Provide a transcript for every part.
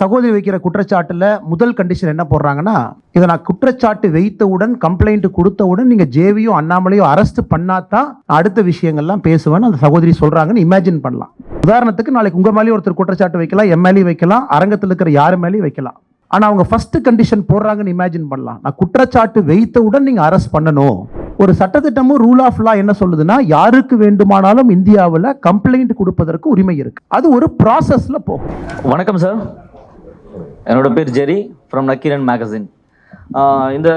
சகோதரி வைக்கிற குற்றச்சாட்டுல முதல் கண்டிஷன் என்ன போடுறாங்கன்னா, இதை நான் குற்றச்சாட்டு வைத்தவுடன் கம்ப்ளைண்ட் கொடுத்தவுடன் நீங்க ஜேவியோ அண்ணாமலையோ அரெஸ்ட் பண்ணாதான் அடுத்த விஷயங்கள்லாம் பேசுவேன்னு அந்த சகோதரி சொல்றாங்கன்னு இமேஜின் பண்ணலாம். உதாரணத்துக்கு நாளைக்கு உங்க மேலேயும் ஒருத்தர் குற்றச்சாட்டு வைக்கலாம், எம்எல்ஏ வைக்கலாம், அரங்கத்தில் இருக்கிற யாரு மேலேயும் வைக்கலாம். ஆனா அவங்க ஃபர்ஸ்ட் கண்டிஷன் போடுறாங்கன்னு இமேஜின் பண்ணலாம். நான் குற்றச்சாட்டு வைத்தவுடன் நீங்க அரெஸ்ட் பண்ணணும். ஒரு சட்டத்திட்டமும் ரூல் ஆஃப் லா என்ன சொல்லுதுன்னா, யாருக்கு வேண்டுமானாலும் இந்தியாவில் கம்ப்ளைண்ட் கொடுப்பதற்கு உரிமை இருக்கு. அது ஒரு ப்ராசஸ்ல போகும். வணக்கம் சார், என்னோட பேர் ஜெரி ஃப்ரம் நக்கீரன் மேகசின். இந்த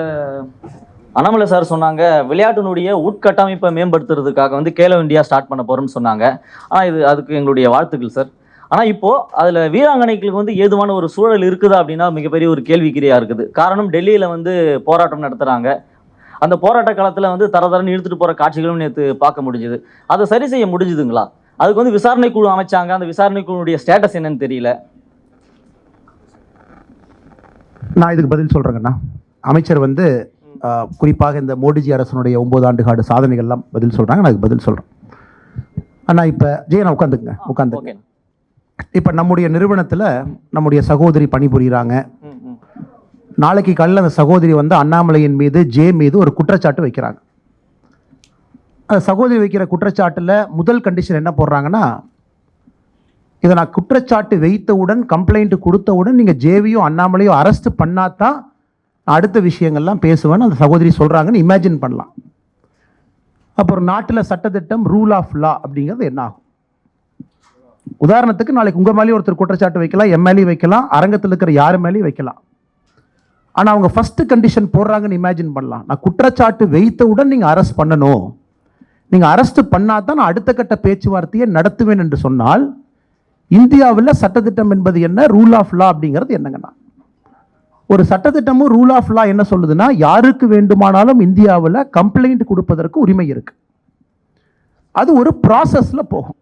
அண்ணாமலை சார் சொன்னாங்க விளையாட்டினுடைய உட்கட்டமைப்பை மேம்படுத்துறதுக்காக கேலோ இந்தியா ஸ்டார்ட் பண்ண போகிறோம்னு சொன்னாங்க. ஆனால் அதுக்கு எங்களுடைய வாழ்த்துக்கள் சார். ஆனால் இப்போது அதில் வீராங்கனைகளுக்கு ஏதுவான ஒரு சூழல் இருக்குதா அப்படின்னா மிகப்பெரிய ஒரு கேள்விக்குறியாக இருக்குது. காரணம், டெல்லியில் போராட்டம் நடத்துகிறாங்க. அந்த போராட்ட காலத்தில் தரதரன்னு இழுத்துட்டு போகிற காட்சிகளும் நேற்று பார்க்க முடிஞ்சுது. அதை சரி செய்ய முடிஞ்சுதுங்களா? அதுக்கு விசாரணை குழு அமைச்சாங்க. அந்த விசாரணை குழுடைய ஸ்டேட்டஸ் என்னன்னு தெரியல. நான் இதுக்கு பதில் சொல்கிறேங்கண்ணா. அமைச்சர் குறிப்பாக இந்த மோடிஜி அரசனுடைய 9 ஆண்டு காடு சாதனைகள்லாம் பதில் சொல்கிறாங்க. நான் அதுக்கு பதில் சொல்கிறேன். அண்ணா இப்போ ஜெயனா உட்காந்துங்க. இப்போ நம்முடைய நிறுவனத்தில் நம்முடைய சகோதரி பணிபுரிகிறாங்க. நாளைக்கு காலையில் அந்த சகோதரி அண்ணாமலையின் மீது மீது ஒரு குற்றச்சாட்டு வைக்கிறாங்க. அந்த சகோதரி வைக்கிற குற்றச்சாட்டில் முதல் கண்டிஷன் என்ன போடுறாங்கன்னா, இதை நான் குற்றச்சாட்டு வைத்தவுடன் கம்ப்ளைண்ட் கொடுத்தவுடன் நீங்கள் ஜேவியோ அண்ணாமலையோ அரெஸ்ட் பண்ணாதான் அடுத்த விஷயங்கள்லாம் பேசுவேன்னு அந்த சகோதரி சொல்கிறாங்கன்னு இமேஜின் பண்ணலாம். அப்புறம் நாட்டில் சட்டத்திட்டம் ரூல் ஆஃப் லா அப்படிங்கிறது என்ன ஆகும்? உதாரணத்துக்கு நாளைக்கு உங்கள் மேலேயும் ஒருத்தர் குற்றச்சாட்டு வைக்கலாம், எம்எல்ஏ வைக்கலாம், அரங்கத்தில் இருக்கிற யாரு மேலேயும் வைக்கலாம். ஆனால் அவங்க ஃபர்ஸ்ட் கண்டிஷன் போடுறாங்கன்னு இமேஜின் பண்ணலாம். நான் குற்றச்சாட்டு வைத்தவுடன் நீங்கள் அரெஸ்ட் பண்ணணும், நீங்கள் அரெஸ்ட் பண்ணாதான் நான் அடுத்த கட்ட பேச்சுவார்த்தையை நடத்துவேன் என்று சொன்னால், இந்தியாவில் சட்டத்திட்டம் என்பது என்ன, ரூல் ஆஃப் லா அப்படிங்கிறது என்னங்கண்ணா? ஒரு சட்டத்திட்டமும் ரூல் ஆஃப் லா என்ன சொல்லுதுன்னா, யாருக்கு வேண்டுமானாலும் இந்தியாவில் கம்ப்ளைண்ட் கொடுப்பதற்கு உரிமை இருக்கு. அது ஒரு ப்ராசஸில் போகும்.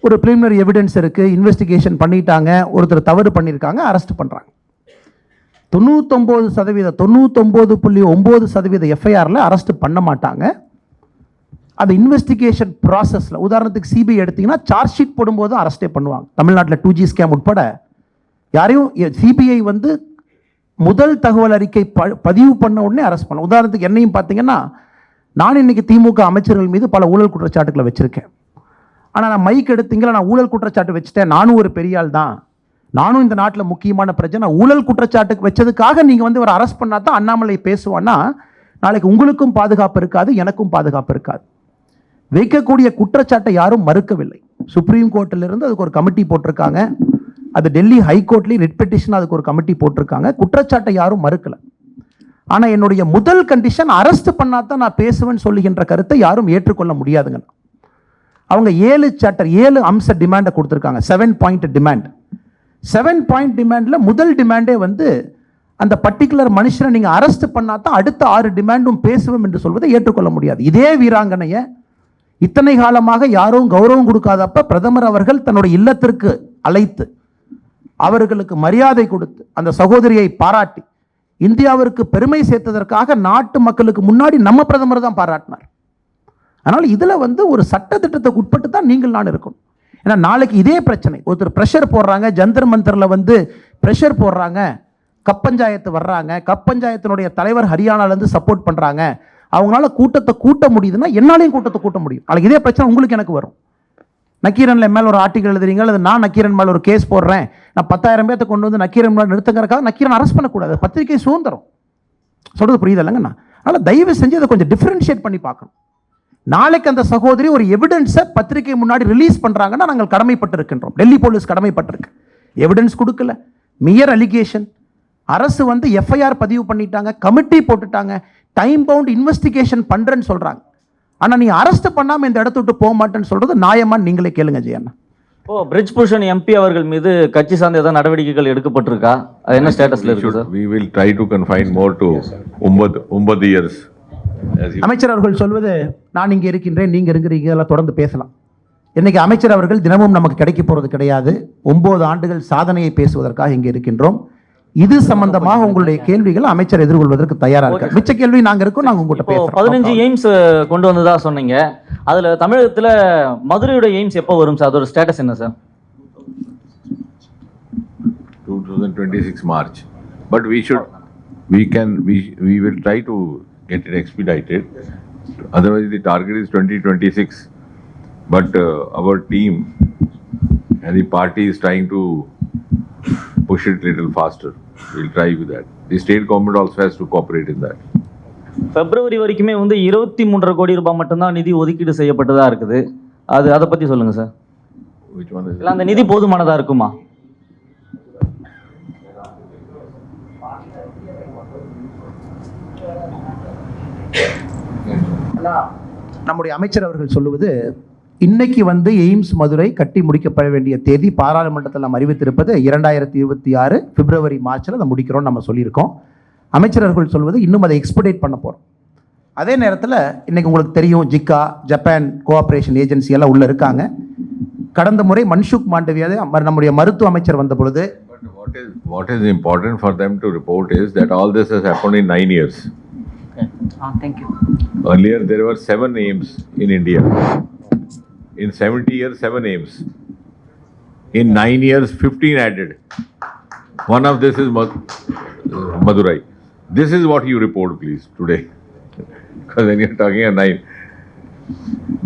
ஒரு பிரிலிமினரி எவிடன்ஸ் இருக்குது, இன்வெஸ்டிகேஷன் பண்ணிட்டாங்க, ஒருத்தர் தவறு பண்ணியிருக்காங்க, அரெஸ்ட் பண்ணுறாங்க. 99.9% எஃப்ஐஆரில் அரெஸ்ட் பண்ண மாட்டாங்க. அது இன்வெஸ்டிகேஷன் ப்ராசஸில், உதாரணத்துக்கு சிபிஐ எடுத்தீங்கன்னா சார்ஜ் ஷீட் போடும்போது அரெஸ்டே பண்ணுவாங்க. தமிழ்நாட்டில் 2G ஸ்கேம் உட்பட யாரையும் சிபிஐ முதல் தகவல் அறிக்கை பதிவு பண்ண உடனே அரெஸ்ட் பண்ண. உதாரணத்துக்கு என்னையும் பார்த்தீங்கன்னா, நான் இன்னைக்கு திமுக அமைச்சர்கள் மீது பல ஊழல் குற்றச்சாட்டுகளை வச்சிருக்கேன். ஆனால் நான் மைக் எடுத்தீங்களா, நான் ஊழல் குற்றச்சாட்டு வச்சுட்டேன், நானும் ஒரு பெரிய ஆள் தான், நானும் இந்த நாட்டில் முக்கியமான பிரச்சனை, ஊழல் குற்றச்சாட்டுக்கு வச்சதுக்காக நீங்கள் ஒரு அரெஸ்ட் பண்ணா தான் அண்ணாமலை பேசுவான்னா, நாளைக்கு உங்களுக்கும் பாதுகாப்பு இருக்காது, எனக்கும் பாதுகாப்பு இருக்காது. வைக்கக்கூடிய குற்றச்சாட்டை யாரும் மறுக்கவில்லை. சுப்ரீம் கோர்ட்டிலிருந்து அதுக்கு ஒரு கமிட்டி போட்டிருக்காங்க. அது டெல்லி ஹைகோர்ட்லேயும் ரிட் பெட்டிஷன் அதுக்கு ஒரு கமிட்டி போட்டிருக்காங்க. குற்றச்சாட்டை யாரும் மறுக்கல. ஆனால் என்னுடைய முதல் கண்டிஷன் அரெஸ்ட் பண்ணாதான் நான் பேசுவேன்னு சொல்லுகின்ற கருத்தை யாரும் ஏற்றுக்கொள்ள முடியாதுங்க. அவங்க 7 அம்ச டிமாண்டை கொடுத்துருக்காங்க. 7 பாயிண்ட் டிமாண்ட். 7 பாயிண்ட் டிமாண்டில் முதல் டிமாண்டே அந்த பர்டிகுலர் மனுஷனை நீங்கள் அரெஸ்ட் பண்ணாதான் அடுத்த 6 டிமாண்டும் பேசுவோம் என்று சொல்வதை ஏற்றுக்கொள்ள முடியாது. இதே வீராங்கனையை இத்தனை காலமாக யாரும் கௌரவம் கொடுக்காதப்ப பிரதமர் அவர்கள் தன்னுடைய இல்லத்திற்கு அழைத்து அவர்களுக்கு மரியாதை கொடுத்து அந்த சகோதரியை பாராட்டி இந்தியாவிற்கு பெருமை சேர்த்ததற்காக நாட்டு மக்களுக்கு முன்னாடி நம்ம பிரதமர் தான் பாராட்டினார். அதனால் இதில் ஒரு சட்டத்திட்டத்துக்கு உட்பட்டு தான் நீங்கள் நான் இருக்கணும். ஏன்னா நாளைக்கு இதே பிரச்சனை, ஒருத்தர் ப்ரெஷர் போடுறாங்க, ஜந்தர் மந்தரில் ப்ரெஷர் போடுறாங்க, கப்பஞ்சாயத்து வர்றாங்க, கப்பஞ்சாயத்தினுடைய தலைவர் ஹரியானாலேருந்து சப்போர்ட் பண்ணுறாங்க, அவங்களால கூட்டத்தை கூட்ட முடியுதுன்னா என்னாலையும் கூட்டத்தை கூட்ட முடியும். நாளைக்கு இதே பிரச்சனை உங்களுக்கு எனக்கு வரும். நக்கீரனில் மேலே ஒரு ஆர்டிகல் எழுதுறீங்க, அல்லது நான் நக்கீரன் மேலே ஒரு கேஸ் போடுறேன், நான் 10,000 பேர்த்தை கொண்டு நக்கீரன் மேலே நிறுத்துங்கிறக்காக நக்கீரன் அரெஸ்ட் பண்ணக்கூடாது. பத்திரிகை சுதந்திரம் சொல்கிறது புரியுது இல்லைங்கண்ணா? அதனால் தயவு செஞ்சு அதை கொஞ்சம் டிஃப்ரென்ஷியேட் பண்ணி பார்க்கணும். நாளைக்கு அந்த சகோதரி ஒரு எவிடன்ஸை பத்திரிகை முன்னாடி ரிலீஸ் பண்ணுறாங்கன்னா நாங்கள் கடமைப்பட்டிருக்கின்றோம். டெல்லி போலீஸ் கடமைப்பட்டிருக்கு. எவிடன்ஸ் கொடுக்கல, மியர் அலிகேஷன். அரசு எஃப்ஐஆர் பதிவு பண்ணிட்டாங்க, கமிட்டி போட்டுட்டாங்க, டைம் பவுண்ட் இன்வெஸ்டிகேஷன் பண்ணுறேன்னு சொல்கிறாங்க. ஆனால் நீ அரெஸ்ட் பண்ணாமல் இந்த இடத்த விட்டு போக மாட்டேன்னு சொல்கிறது நியாயமான்னு நீங்களே கேளுங்க ஜெயண்ணா. பிரிட்ஜ் பூஷன் எம்பி அவர்கள் மீது கட்சி சார்ந்த ஏதாவது நடவடிக்கைகள் எடுக்கப்பட்டிருக்கா? அது என்ன ஸ்டேட்டஸ்ல இருக்கு sir? We will try to confine more to 9 years. அமைச்சர் அவர்கள் சொல்வது, நான் இங்கே இருக்கின்றேன், நீங்க இருக்கிறீங்க, எல்லாம் தொடர்ந்து பேசலாம். இன்னைக்கு அமைச்சர் அவர்கள் தினமும் நமக்கு கிடைக்க போறது கிடையாது. 9 ஆண்டுகள் சாதனையை பேசுவதற்காக இங்கே இருக்கின்றோம். இது சம்பந்தமாக உங்களுடைய கேள்விகள் அமைச்சர் எதிர்கொள்வதற்கு தயாரா இருக்காங்க. மிச்ச கேள்வி நாங்க இருக்கோம், நாங்க உங்ககிட்ட பேசுறோம். 15 எய்ம்ஸ் கொண்டு வந்ததா சொன்னீங்க. அதுல தமிழகத்துல மதுரையோட எய்ம்ஸ் எப்போ வரும் சார்? அதோட ஸ்டேட்டஸ் என்ன sir? 2026 March. But we will try to get it expedited. Otherwise, the target is 2026. But our team and the party is trying to push it little faster. We'll try with that. The state government also has to cooperate in that. பிப்ரவரி வரைக்குமே வந்து 23.5 கோடி ரூபாய் மட்டும்தான் நிதி ஒதுக்கீடு செய்யப்பட்டதா இருக்குது. அதை பத்தி சொல்லுங்க சார். Which one is இல்ல அந்த நிதி போதுமானதா இருக்குமா? நம்முடைய அமைச்சர் அவர்கள் சொல்லுவது, இன்னைக்கு வந்து எய்ம்ஸ் மதுரை கட்டி முடிக்கப்பட வேண்டிய தேதி பாராளுமன்றத்தில் நாம் அறிவித்திருப்பது 2026 பிப்ரவரி மார்ச்சில் அதை முடிக்கிறோம் நம்ம சொல்லியிருக்கோம். அமைச்சர் அவர்கள் சொல்வது இன்னும் அதை எக்ஸ்பெடேட் பண்ண போகிறோம். அதே நேரத்தில் இன்னைக்கு உங்களுக்கு தெரியும், ஜிக்கா ஜப்பான் கோஆப்ரேஷன் ஏஜென்சி எல்லாம் உள்ள இருக்காங்க. கடந்த முறை மன்சுக் மாண்டவியா நம்முடைய மருத்துவ அமைச்சர் வந்த பொழுது, what is important for them to report is that all this has happened in 9 years. Thank you. Earlier there were 7 aims in India. In 70 years 7 aims. In 9 years 15 added. One of this is Madurai. This is what you report, please, today. Because when you're talking of 9,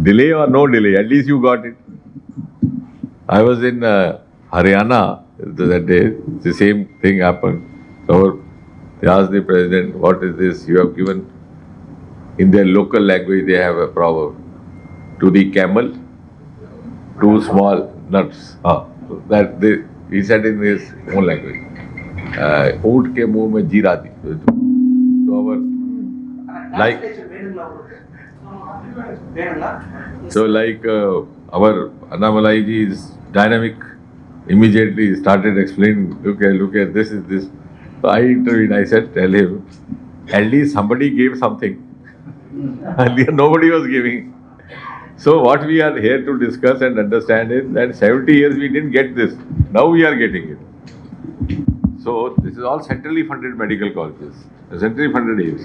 delay or no delay, at least you got it. I was in Haryana that day. The same thing happened. So they asked the president, "What is this? You have given." In their local language, they have a proverb: "To the camel, 2 small nuts." He said in his own language. ऊंट के मुंह में जीरा दी. So our Annamalai ji is dynamic. Immediately started explaining. Look at this is this. So I intervened. I said, "Tell him, at least somebody gave something. Earlier nobody was giving." So what we are here to discuss and understand is that 70 years we didn't get this. Now we are getting it. So this is all centrally funded medical colleges, centrally funded aims.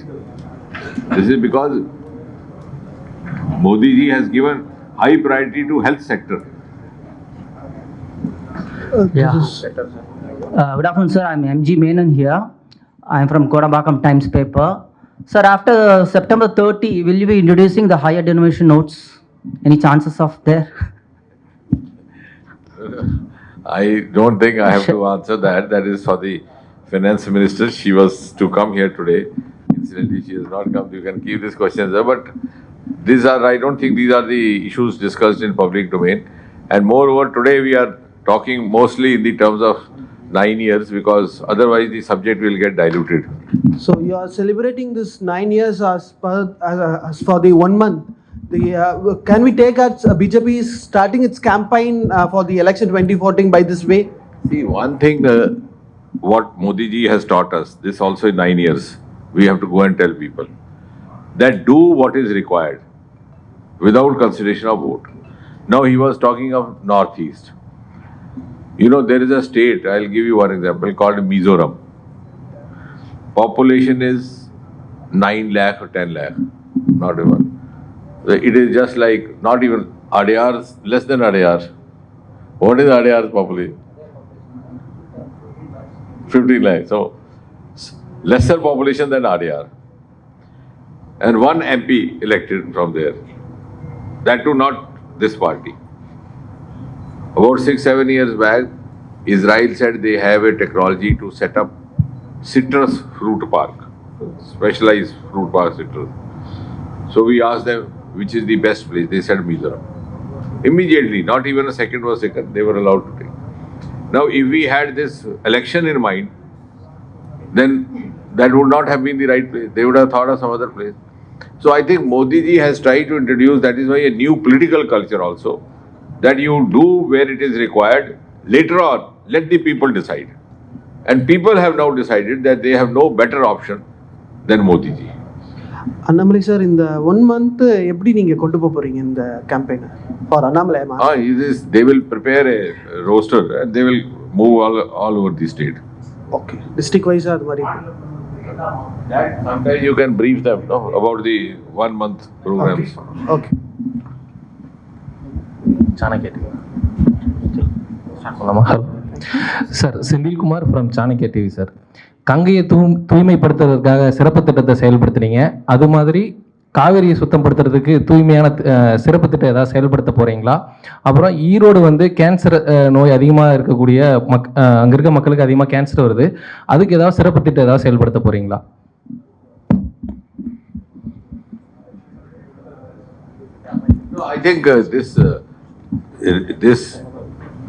This is because Modi ji has given high priority to health sector. Yeah. Good afternoon, sir. I'm MG Menon here. I'm from Kodambakam Times paper. Sir, after September 30, will you be introducing the higher denomination notes? Any chances of there? I don't think I have to answer that. That is for the finance minister. She was to come here today. Incidentally, she has not come. You can keep these questions there. But I don't think these are the issues discussed in public domain. And moreover, today we are talking mostly in the terms of 9 years, because otherwise the subject will get diluted. So you are celebrating this 9 years as for the 1 month. Can we take as BJP is starting its campaign for the election 2014 by this way? See, one thing what Modi ji has taught us, this also in 9 years, we have to go and tell people that do what is required without consideration of vote. Now he was talking of Northeast. You know, there is a state, I'll give you one example, called Mizoram. Population is 9 lakh or 10 lakh, not even. It is just like, not even Adyar's, less than Adyar. What is Adyar's population? 15 lakh. So, lesser population than Adyar. And 1 MP elected from there. That too not this party. About 6-7 years back, Israel said they have a technology to set up citrus fruit park, specialized fruit park citrus. So we asked them which is the best place. They said Mizoram. Immediately, not even a second was taken, they were allowed to take. Now, if we had this election in mind, then that would not have been the right place. They would have thought of some other place. So I think Modi ji has tried to introduce, that is why, a new political culture also, that you do where it is required. Later on, let the people decide. And people have now decided that they have no better option than Modi ji. Annamalai sir, in the 1 month, எப்படி நீங்க கொண்டு போறீங்க இந்த campaign for Annamalai? They will prepare a roster and they will move all over the state. Okay. District wise அது மாதிரி. That sometimes you can brief them about the 1 month programs. Okay. Chanakya start பண்ணலாமா? Sir Senthilkumar from Chanakya TV sir. கங்கையை தூய்மைப்படுத்துறதுக்காக சிறப்பு திட்டத்தை செயல்படுத்துனீங்க. அது மாதிரி காவேரியை சுத்தப்படுத்துறதுக்கு தூய்மையான சிறப்பு திட்டம் ஏதாவது செயல்படுத்த போகிறீங்களா? அப்புறம் ஈரோடு வந்து கேன்சர் நோய் அதிகமாக இருக்கக்கூடிய அங்கே இருக்க மக்களுக்கு அதிகமாக கேன்சர் வருது. அதுக்கு ஏதாவது சிறப்பு திட்டம் ஏதாவது செயல்படுத்த போகிறீங்களா? No, I think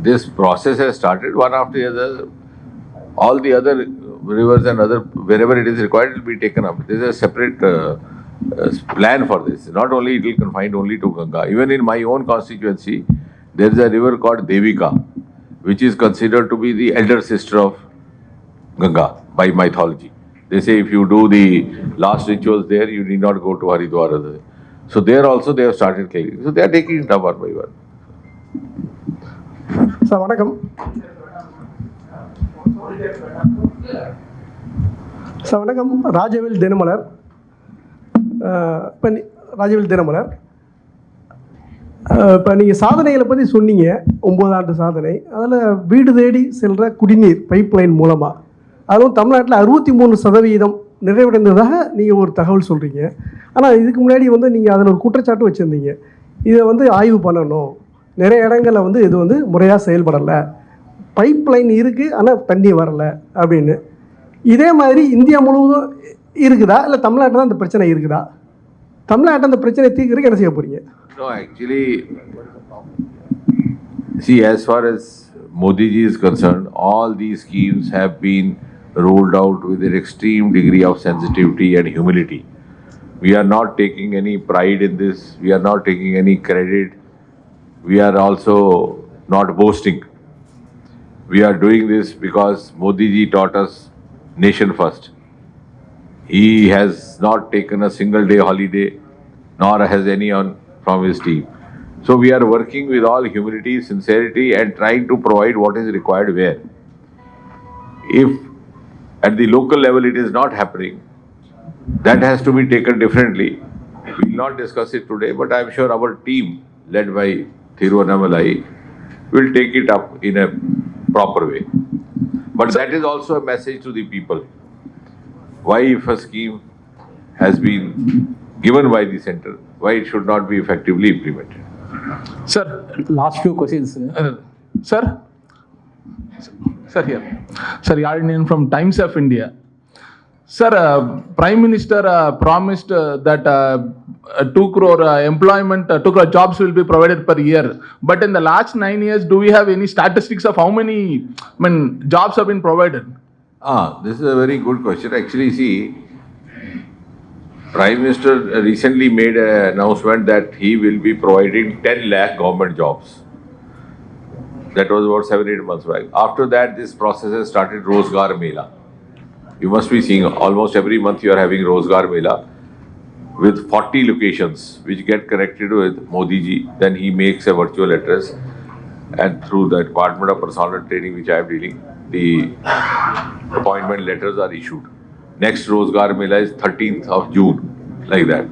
this process has started one after the other. All the other rivers and other wherever it is required it will be taken up. There is a separate plan for this. Not only it will confine only to Ganga. Even in my own constituency, there is a river called Devika, which is considered to be the elder sister of Ganga by mythology. They say if you do the last rituals there, you need not go to Haridwar. So there also they have started clearing. So they are taking it up one by one. Sir வணக்கம். Sir வணக்கம். ராஜவேல் தினமலர். ராஜவேல் தினமலர். இப்போ நீங்கள் சாதனைகளை பற்றி சொன்னீங்க, 9 ஆண்டு சாதனை. அதில் வீடு தேடி செல்கிற குடிநீர் பைப்லைன் மூலமாக அதுவும் தமிழ்நாட்டில் 63% நிறைவடைந்ததாக நீங்கள் ஒரு தகவல் சொல்கிறீங்க. ஆனால் இதுக்கு முன்னாடி வந்து நீங்கள் அதில் ஒரு குற்றச்சாட்டு வச்சுருந்தீங்க. இதை வந்து ஆய்வு பண்ணணும், நிறைய இடங்களில் வந்து இது வந்து முறையாக செயல்படலை, பைப்லைன் இருக்குது ஆனால் தண்ணி வரலை அப்படின்னு. இதே மாதிரி இந்தியா முழுவதும் இருக்குதா, இல்லை தமிழ்நாட்டில் தான் அந்த பிரச்சனை இருக்குதா? தமிழ்நாட்டில் அந்த பிரச்சனை தீர்க்கிறதுக்கு என்ன செய்ய போகிறீங்க? No, actually, see, as far as Modi ji is concerned, all these schemes have been rolled out with an extreme degree of sensitivity and humility. We are not taking any pride in this. We are not taking any credit. We are also not boasting. We are doing this because Modi ji taught us nation first. He has not taken a single day holiday, nor has anyone from his team. So we are working with all humility, sincerity and trying to provide what is required where. If at the local level it is not happening, that has to be taken differently. We will not discuss it today, but I am sure our team led by Annamalai will take it up in a proper way. But that is also a message to the people. Why if a scheme has been given by the center, why it should not be effectively implemented. Sir, last few questions. Sir, here. Sir, Yardinian from Times of India. Sir, Prime Minister promised that 2 crore employment, 2 crore jobs will be provided per year. But in the last 9 years, do we have any statistics of how many jobs have been provided? This is a very good question. Actually, see, Prime Minister recently made an announcement that he will be providing 10 lakh government jobs. That was about 7-8 months back. After that, this process has started Rozgar Mela. You must be seeing almost every month you are having Rozgar Mela with 40 locations which get connected with Modi ji. Then he makes a virtual address and through the Department of Personal Training which I am dealing, the appointment letters are issued. Next Rozgar Mela is 13th of June, like that.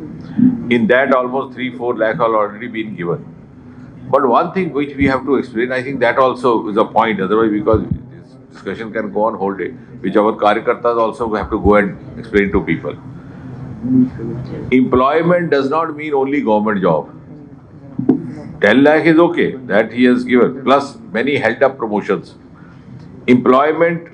In that almost 3-4 lakh are already been given. But one thing which we have to explain, I think that also is a point, otherwise because this discussion can go on whole day, which our Karyakartas also have to go and explain to people. Employment does not mean only government job. 10 lakh is okay, that he has given, plus many held up promotions. Employment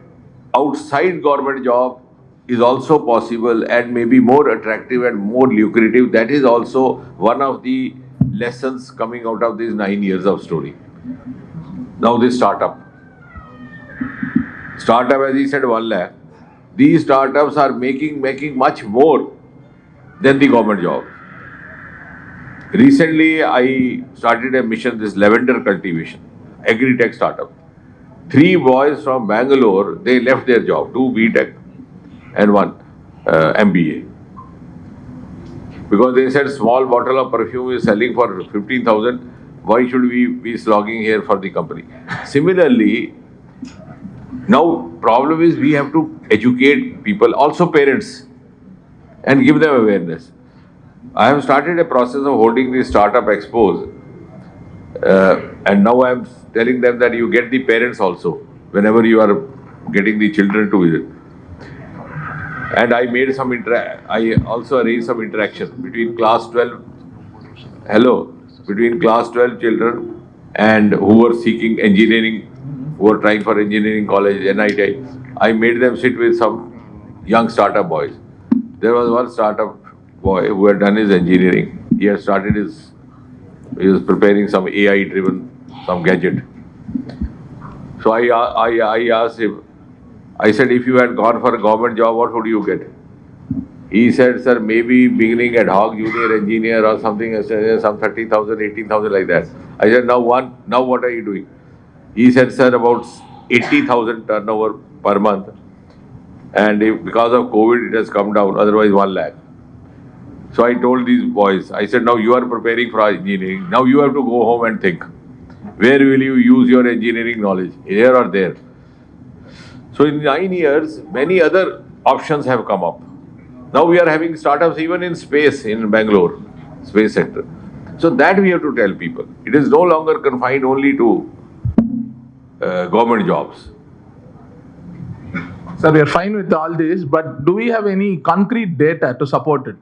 outside government job is also possible and may be more attractive and more lucrative. That is also one of the lessons coming out of these 9 years of story. Now this startup, as he said, 1 lakh. These startups are making much more than the government job. Recently, I started a mission, this lavender cultivation, agri-tech startup. 3 boys from Bangalore, they left their job, 2 B.Tech and 1 MBA. Because they said small bottle of perfume is selling for 15,000, why should we be slogging here for the company? Similarly, now problem is we have to educate people, also parents, and give them awareness. I have started a process of holding these startup expos, and now I am telling them that you get the parents also whenever you are getting the children to visit. And I made some I also arranged some interaction between class 12, between class 12 children and who were seeking engineering, who were trying for engineering college, NIT. I made them sit with some young startup boys. There was one startup boy who had done his engineering. He had started he was preparing some AI-driven, some gadget. So I asked him, I said, if you had gone for a government job, what would you get? He said, sir, maybe beginning ad hoc junior engineer or something, some 30,000, 18,000 like that. I said, now what are you doing? He said, sir, about 80,000 turnover per month. And because of COVID, it has come down, otherwise 1 lakh. So I told these boys, I said, now you are preparing for engineering. Now you have to go home and think. Where will you use your engineering knowledge? Here or there? So in 9 years, many other options have come up. Now we are having startups even in space in Bangalore, space sector. So that we have to tell people. It is no longer confined only to government jobs. Sir, we are fine with all this, but do we have any concrete data to support it?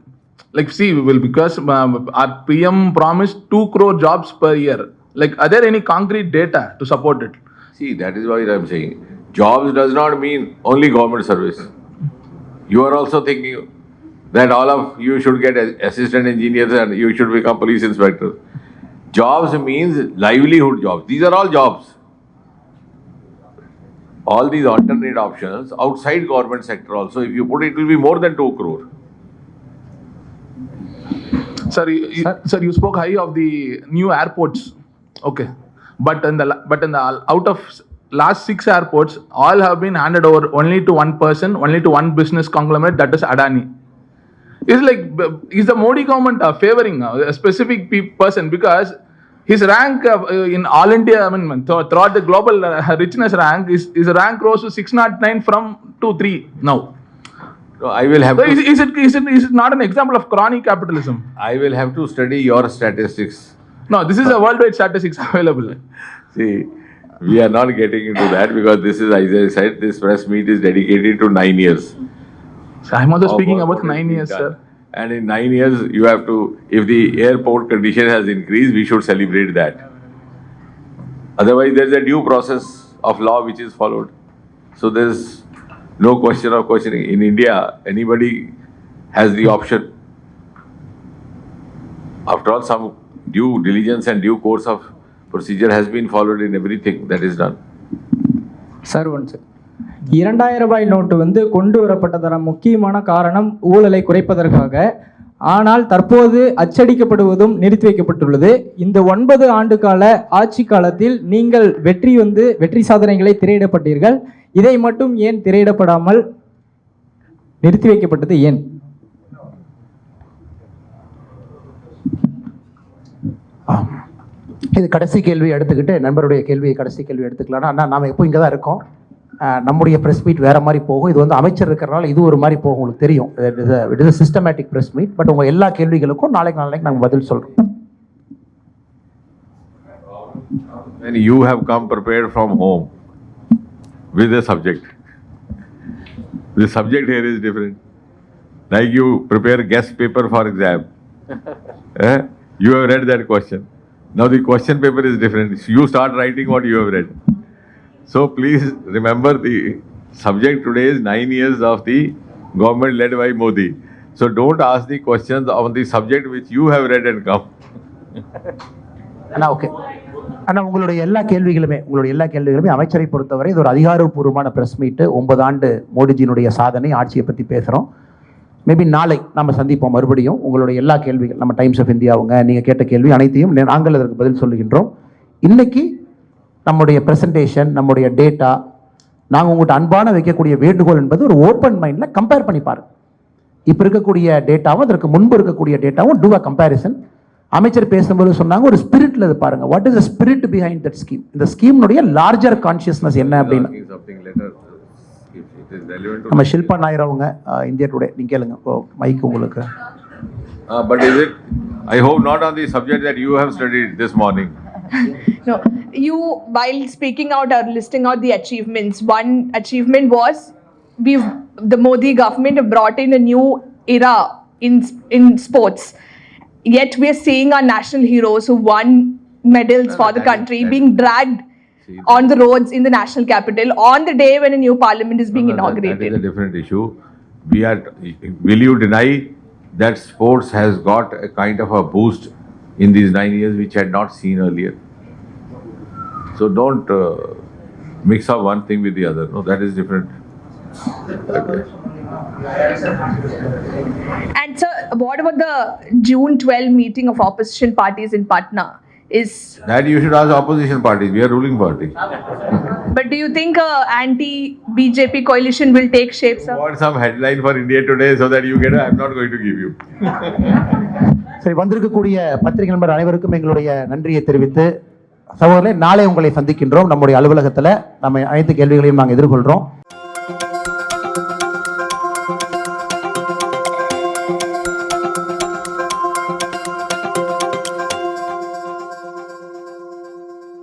Like, see, because our PM promised 2 crore jobs per year. Like, are there any concrete data to support it? See, that is why I am saying, jobs does not mean only government service. You are also thinking that all of you should get assistant engineers and you should become police inspectors. Jobs means livelihood jobs. These are all jobs. All these alternate options outside government sector also, if you put it, will be more than 2 crore. Sir, you spoke high of the new airports. Okay. But in the out of last 6 airports, all have been handed over only to one person, only to one business conglomerate, that is Adani. Is the Modi government favoring a specific person? Because his rank in all India, throughout the global richness rank, his rank rose to 609 from 203 now. No, I will have so is it not an example of crony capitalism? I will have to study your statistics. No, this is a worldwide statistics available. See, we are not getting into that because this is, as I said, this press meet is dedicated to 9 years. So I'm also speaking about 9 years, sir. And in 9 years, you have to, if the airport condition has increased, we should celebrate that. Otherwise, there is a due process of law which is followed. So there is no question of questioning. In India, anybody has the option. After all, some due diligence and due course of procedure has been followed in everything that is done. Sir, one second. 2000 ரூபாய் note வந்து கொண்டு வரப்பட்டதற்கான முக்கியமான காரணம் ஊழலை குறைப்பதற்காக. ஆனால் தற்போது அச்சடிக்கப்படுவதும் நிறுத்தி வைக்கப்பட்டுள்ளது. இந்த 9 ஆண்டு கால ஆட்சி காலத்தில் நீங்கள் வெற்றி சாதனைகளை திரையிடப்பட்டீர்கள். இதை மட்டும் ஏன் திரையிடப்படாமல் நிறுத்தி வைக்கப்பட்டது ஏன்? இது கடைசி கேள்வி எடுத்துக்கிட்டு நண்பருடைய கடைசி கேள்வி எடுத்துக்கலாம். ஆனால் நாம் எப்போ இங்கே தான் இருக்கோம். நம்முடைய ப்ரெஸ் மீட் வேறு மாதிரி போகும். இது வந்து அமைச்சர் இருக்கிறனால இது ஒரு மாதிரி போகும், உங்களுக்கு தெரியும். It is systematic press meet. But உங்கள் எல்லா கேள்விகளுக்கும் நாளைக்கு நாங்கள் பதில் சொல்கிறோம். When you have come prepared from home with a subject, the subject here is different. Like you prepare guest paper for exam. You have read that question. Now the question paper is different. You start writing what you have read. So please remember the subject today is 9 years of the government led by Modi. So don't ask the questions on the subject which you have read and come. Okay அண்ணா, உங்களுடைய எல்லா கேள்விகளுமே அமைச்சரை பொறுத்தவரை இது ஒரு அதிகாரப்பூர்வமான press மீட்டு. 9 ஆண்டு மோடிஜியினுடைய சாதனை, ஆட்சியை பற்றி பேசுகிறோம். மேபி நாளை நம்ம சந்திப்போம் மறுபடியும். உங்களுடைய எல்லா கேள்விகள், நம்ம டைம்ஸ் ஆஃப் இந்தியாவுங்க நீங்கள் கேட்ட கேள்வி அனைத்தையும் நாங்கள் அதற்கு பதில் சொல்லுகின்றோம். இன்னைக்கு நம்முடைய ப்ரெசன்டேஷன், நம்முடைய டேட்டா, நாங்கள் உங்கள்கிட்ட அன்பான வைக்கக்கூடிய வேண்டுகோள் என்பது ஒரு ஓப்பன் மைண்டில் கம்பேர் பண்ணி பாருங்க. இப்போ இருக்கக்கூடிய டேட்டாவும் அதற்கு முன்பு இருக்கக்கூடிய டேட்டாவும் டூ அ கம்பேரிசன். அமைச்சர் பேசும்போது சொன்னாங்க ஒரு ஸ்பிரிட்ல இது பாருங்க. What is the spirit behind that scheme? இந்த ஸ்கீம்னுடைய லார்ஜர் கான்சியஸ்னஸ் என்ன அப்படின்னு நம்ம ஷில்பா நாயர் அவங்க இந்தியா டுடே நீங்க கேளுங்க. மைக் உங்களுக்கு. But is it, I hope not on the subject that you have studied this morning. No, you, while speaking out or listing out the achievements, one achievement was the Modi government have brought in a new era in sports. Yet we are seeing our national heroes who won medals for the country being dragged on the roads in the national capital on the day when a new parliament is being inaugurated. That is a different issue. Will you deny that sports has got a kind of a boost in these 9 years which had not seen earlier? So don't mix up one thing with the other. No, that is different. Okay. And sir, what about the June 12 meeting of opposition parties in Patna? That you should ask opposition parties. We are ruling party. But do you think anti-BJP coalition will take shape, sir? You want some headline for India Today so that you get it? I'm not going to give you. சரி, வந்திருக்கக்கூடிய பத்திரிகை நண்பர் அனைவருக்கும் எங்களுடைய நன்றியை தெரிவித்து, சகோதரர்களே, நாளை உங்களை சந்திக்கின்றோம் நம்முடைய அலுவலகத்தில். நம்ம அனைத்து கேள்விகளையும் நாங்கள் எதிர்கொள்கிறோம்.